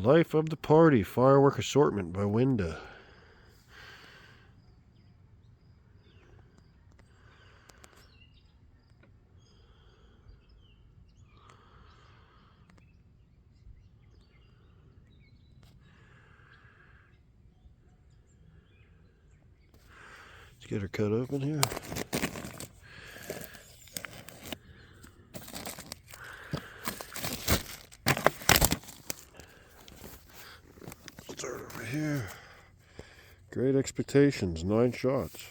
Life of the Party Firework Assortment by Winda. Let's get her cut open here. Start over here. Great Expectations, 9 shots.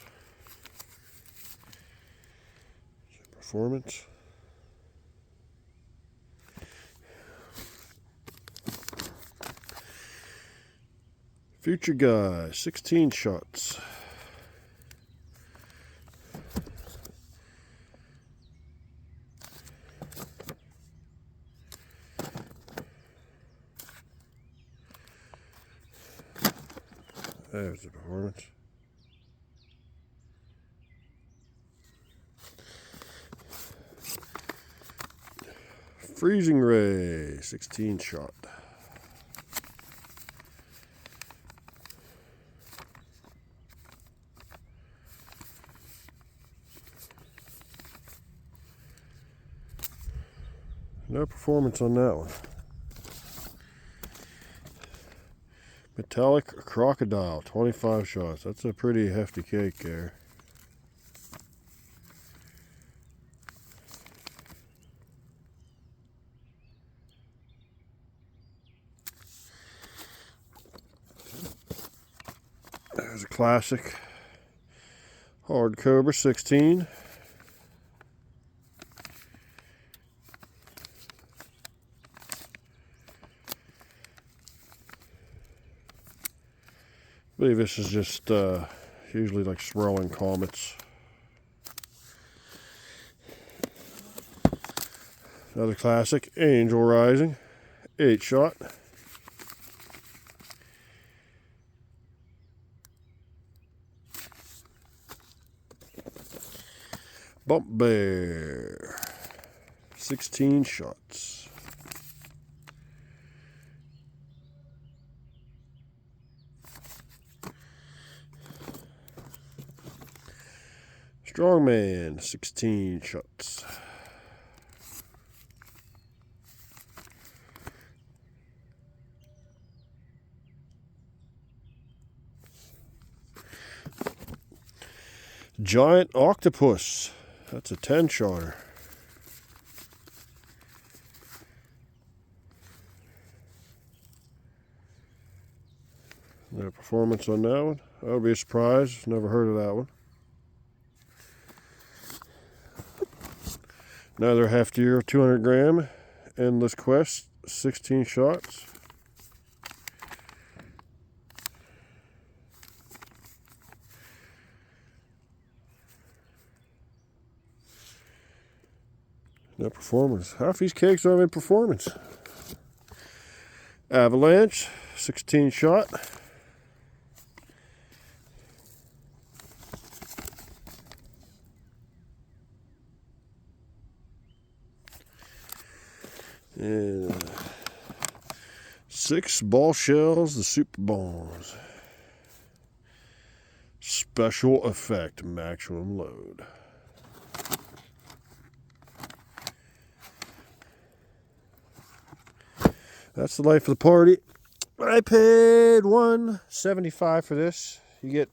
Performance. Future Guy, 16 shots. There's the performance. Freezing Ray, 16 shot. No performance on that one. Metallic Crocodile, 25 shots. That's a pretty hefty cake there. There's a classic Hard Cobra, 16. I believe this is just usually like swirling comets. Another classic, Angel Rising, 8 shot. Bump Bear, 16 shots. Strongman, 16 shots. Giant Octopus, that's a 10 shotter. No performance on that one. That would be a surprise. Never heard of that one. Another heftier 200 gram Endless Quest, 16 shots. No performance. Half these cakes don't have any performance. Avalanche, 16 shot. And 6 ball shells, the super bombs. Special effect, maximum load. That's the Life of the Party. I paid $175 for this. You get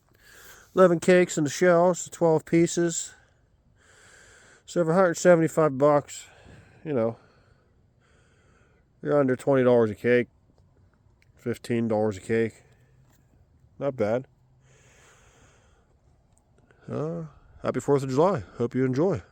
11 cakes in the shells, 12 pieces. So for $175, you know, you're under $20 a cake, $15 a cake. Not bad. Happy 4th of July. Hope you enjoy.